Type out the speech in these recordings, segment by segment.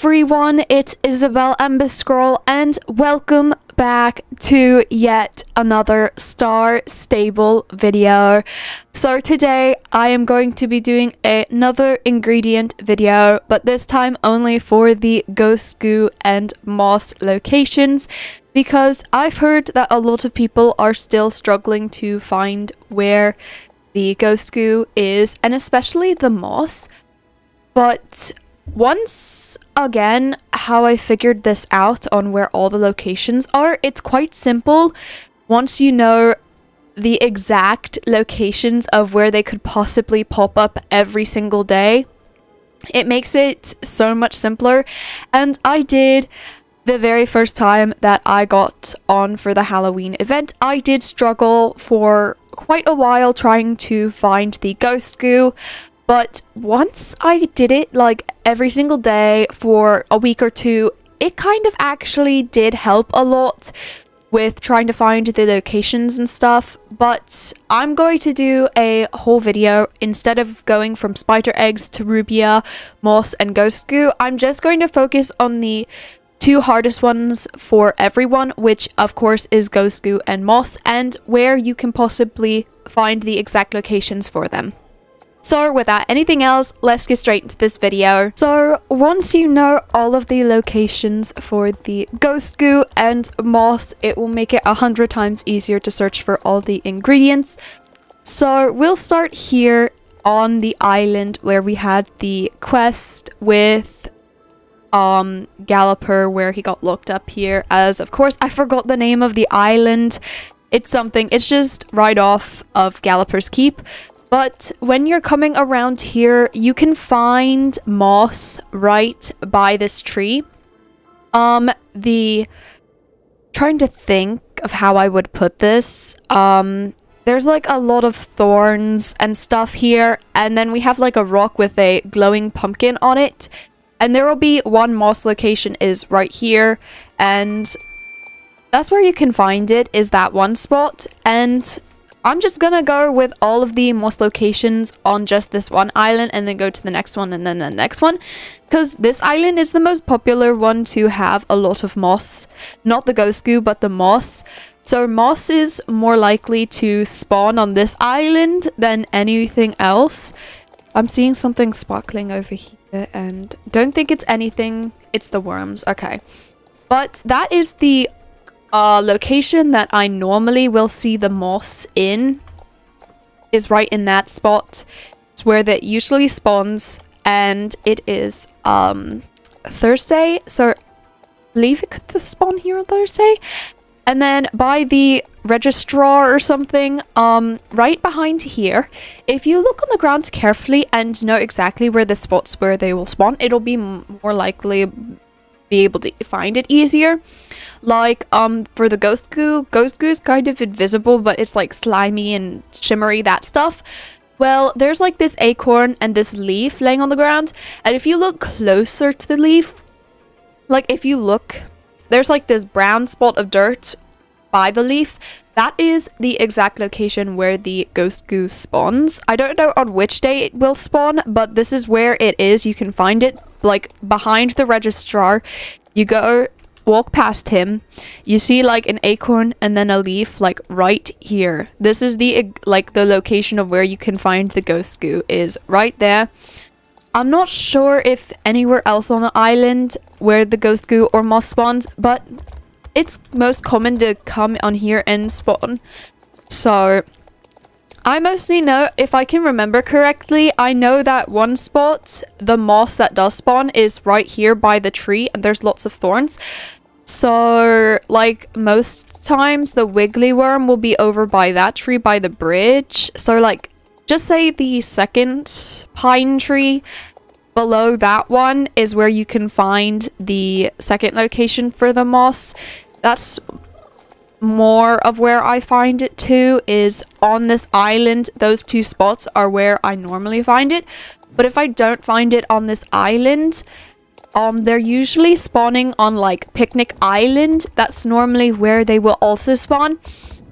everyone, it's Isabel Emberscroll and welcome back to yet another star stable video. So today I am going to be doing another ingredient video, but this time only for the Ghost Goo and moss locations, because I've heard that a lot of people are still struggling to find where the Ghost Goo is, and especially the moss. But once again, how I figured this out on where all the locations are, it's quite simple. Once you know the exact locations of where they could possibly pop up every single day, it makes it so much simpler. And I did, the very first time that I got on for the Halloween event, I did struggle for quite a while trying to find the Ghost Goo. But once I did it like every single day for a week or two, it kind of actually did help a lot with trying to find the locations and stuff. But I'm going to do a whole video, instead of going from spider eggs to 𝓷𝓘, moss and Ghost Goo, I'm just going to focus on the two hardest ones for everyone, which of course is Ghost Goo and moss, and where you can possibly find the exact locations for them. So without anything else, let's get straight into this video. So once you know all of the locations for the Ghost Goo and moss, it will make it 100 times easier to search for all the ingredients. So we'll start here on the island where we had the quest with Galloper, where he got locked up here, as of course I forgot the name of the island. It's just right off of Galloper's Keep. But when you're coming around here, you can find moss right by this tree. Trying to think of how I would put this. There's like a lot of thorns and stuff here, and then we have like a rock with a glowing pumpkin on it. And there will be one moss location is right here, and that's where you can find it, is that one spot. And I'm just gonna go with all of the moss locations on just this one island, and then go to the next one and then the next one, because this island is the most popular one to have a lot of moss. Not the Ghost Goo, but the moss. So moss is more likely to spawn on this island than anything else. I'm seeing something sparkling over here, and don't think it's anything. It's the worms. Okay. But that is the location that I normally will see the moss in, is right in that spot. It's where that usually spawns, and it is Thursday, so I believe it could spawn here on Thursday. And then by the registrar or something, right behind here, if you look on the ground carefully and know exactly where the spots where they will spawn, it'll be more likely be able to find it easier. Like for the Ghost Goo is kind of invisible, but it's like slimy and shimmery, that stuff. Well, there's like this acorn and this leaf laying on the ground, and if you look closer to the leaf, like if you look, there's like this brown spot of dirt by the leaf. That is the exact location where the Ghost Goo spawns. I don't know on which day it will spawn, but this is where it is. You can find it like behind the registrar. You go, walk past him, you see like an acorn and then a leaf like right here. This is the like the location of where you can find the Ghost Goo, is right there. I'm not sure if anywhere else on the island where the Ghost Goo or moss spawns, but it's most common to come on here and spawn. So I mostly know, if I can remember correctly, I know that one spot, the moss that does spawn, is right here by the tree, and there's lots of thorns. So like most times the wiggly worm will be over by that tree by the bridge. So like just say the second pine tree below that one is where you can find the second location for the moss. That's more of where I find it too, is on this island. Those two spots are where I normally find it. But if I don't find it on this island, they're usually spawning on like Picnic Island. That's normally where they will also spawn.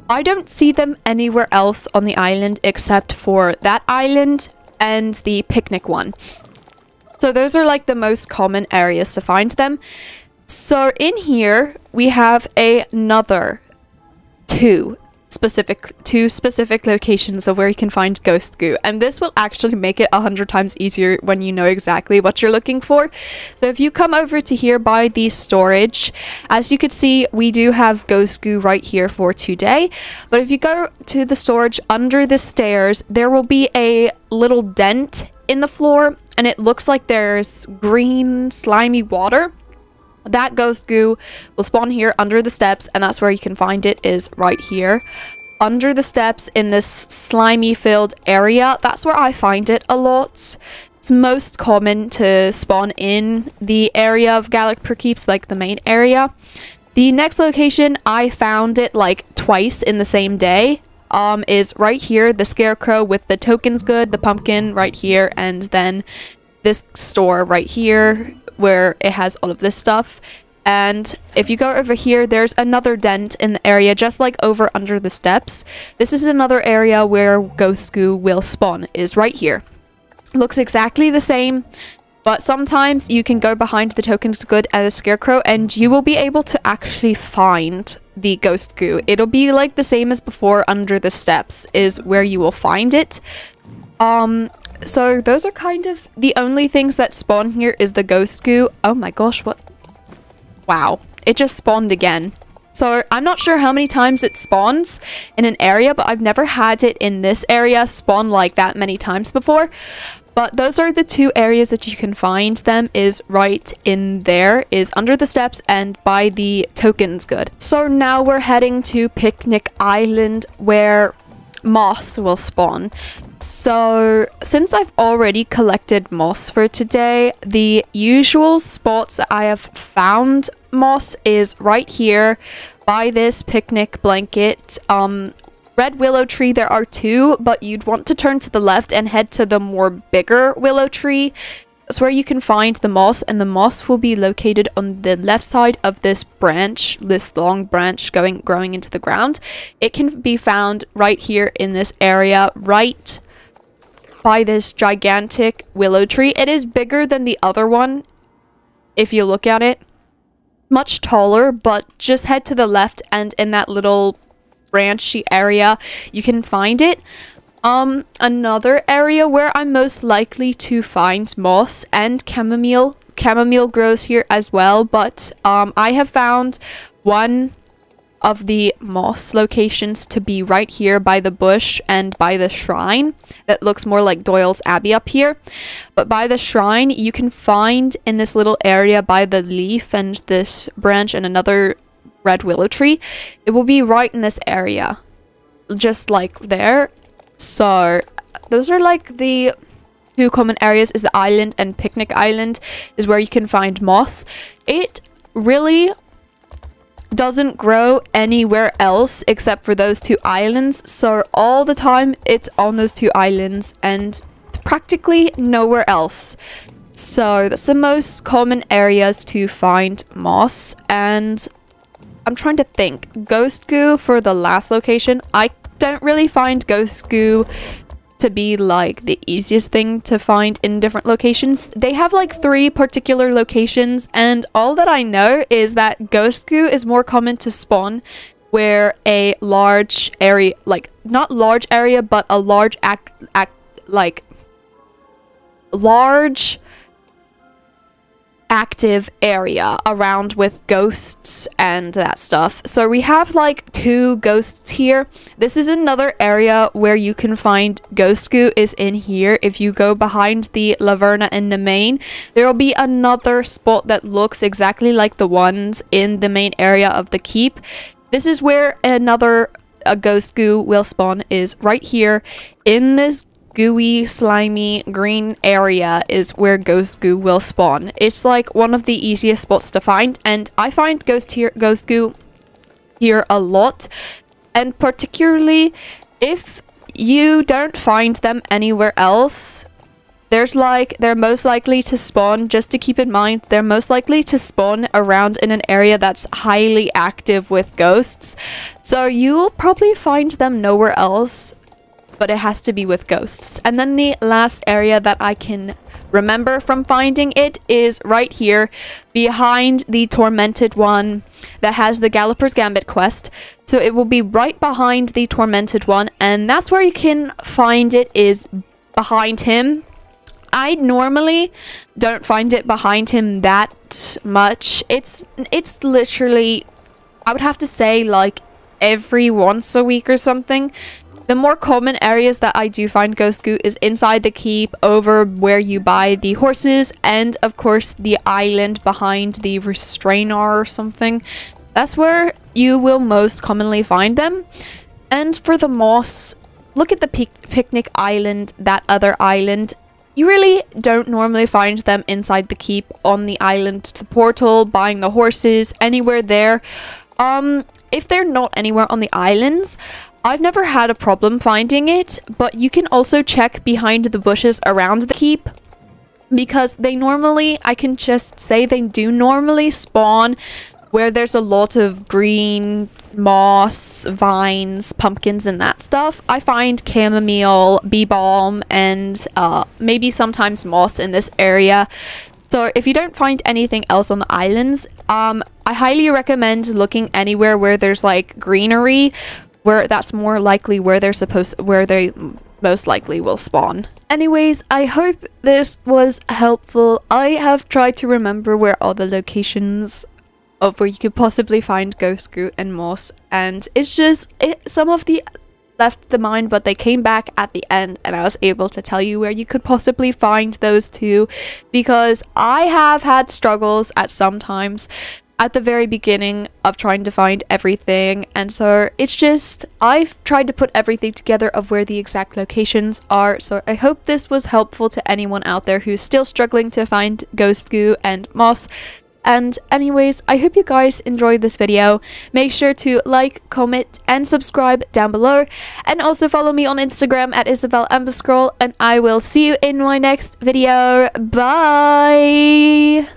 I don't see them anywhere else on the island except for that island and the picnic one. So those are like the most common areas to find them. So in here, we have another two specific locations of where you can find Ghost Goo, and this will actually make it 100 times easier when you know exactly what you're looking for. So if you come over to here by the storage, as you can see, we do have Ghost Goo right here for today. But if you go to the storage under the stairs, there will be a little dent in the floor, and it looks like there's green slimy water. That Ghost Goo will spawn here under the steps, and that's where you can find it, is right here under the steps in this slimy filled area. That's where I find it a lot. It's most common to spawn in the area of Galloper Keeps, like the main area. The next location I found it like twice in the same day is right here, the scarecrow with the tokens good, the pumpkin right here, and then this store right here where it has all of this stuff. And if you go over here, there's another dent in the area just like over under the steps. This is another area where Ghost Goo will spawn, is right here. Looks exactly the same, but sometimes you can go behind the tokens good and a scarecrow and you will be able to actually find the Ghost Goo. It'll be like the same as before. Under the steps is where you will find it. So those are kind of the only things that spawn here, is the Ghost Goo. Oh my gosh, what? Wow, it just spawned again. So I'm not sure how many times it spawns in an area, but I've never had it in this area spawn like that many times before. But those are the two areas that you can find them, is right in there, is under the steps and by the tokens good. So now we're heading to Picnic Island where moss will spawn. So since I've already collected moss for today, the usual spots that I have found moss is right here by this picnic blanket. Red willow tree, there are two, but you'd want to turn to the left and head to the more bigger willow tree. That's where you can find the moss, and the moss will be located on the left side of this branch, this long branch growing into the ground. It can be found right here in this area, right by this gigantic willow tree. It is bigger than the other one if you look at it. Much taller, but just head to the left and in that little branchy area you can find it. Another area where I'm most likely to find moss and chamomile. Chamomile grows here as well, but I have found one of the moss locations to be right here by the bush and by the shrine. That looks more like Doyle's Abbey up here. But by the shrine, you can find in this little area by the leaf and this branch and another red willow tree. It will be right in this area. Just like there. So those are like the two common areas, is the island, and Picnic Island is where you can find moss. It really doesn't grow anywhere else except for those two islands, so all the time it's on those two islands and practically nowhere else. So that's the most common areas to find moss. And I'm trying to think, Ghost Goo for the last location. I don't really find Ghost Goo to be like the easiest thing to find in different locations. They have like 3 particular locations, and all that I know is that Ghost Goo is more common to spawn where a large area, like not large area, but a large large active area around with ghosts and that stuff. So we have like 2 ghosts here. This is another area where you can find Ghost Goo, is in here. If you go behind the 𝓷𝓸𝓸 in the main, there will be another spot that looks exactly like the ones in the main area of the keep. This is where another Ghost Goo will spawn, is right here in this gooey, slimy, green area is where Ghost Goo will spawn. It's like one of the easiest spots to find, and I find Ghost Goo here a lot. And particularly if you don't find them anywhere else, they're most likely to spawn, just to keep in mind, they're most likely to spawn around in an area that's highly active with ghosts. So you'll probably find them nowhere else, but it has to be with ghosts. And then the last area that I can remember from finding it is right here behind the tormented one that has the Galloper's Gambit quest. So it will be right behind the tormented one, and that's where you can find it, is behind him. I normally don't find it behind him that much. It's literally, I would have to say, like every once a week or something. The more common areas that I do find Ghost Goo is inside the keep, over where you buy the horses, and of course the island behind the Restrainer or something. That's where you will most commonly find them. And for the moss, look at the picnic island, that other island. You really don't normally find them inside the keep, on the island, the portal, buying the horses, anywhere there. If they're not anywhere on the islands, I've never had a problem finding it, but you can also check behind the bushes around the keep, because they normally, I can just say they do normally spawn where there's a lot of green moss, vines, pumpkins, and that stuff. I find chamomile, bee balm, and maybe sometimes moss in this area. So if you don't find anything else on the islands, I highly recommend looking anywhere where there's like greenery, where that's more likely where they most likely will spawn. Anyways, I hope this was helpful. I have tried to remember where all the locations of where you could possibly find Ghost Goo and moss, and it's just some of the left the mind, but they came back at the end, and I was able to tell you where you could possibly find those two, because I have had struggles at sometimes at the very beginning of trying to find everything, and so it's just, I've tried to put everything together of where the exact locations are. So I hope this was helpful to anyone out there who's still struggling to find Ghost Goo and moss. And anyways, I hope you guys enjoyed this video. Make sure to like, comment, and subscribe down below. And also follow me on Instagram at Isabel Emberscroll. And I will see you in my next video. Bye!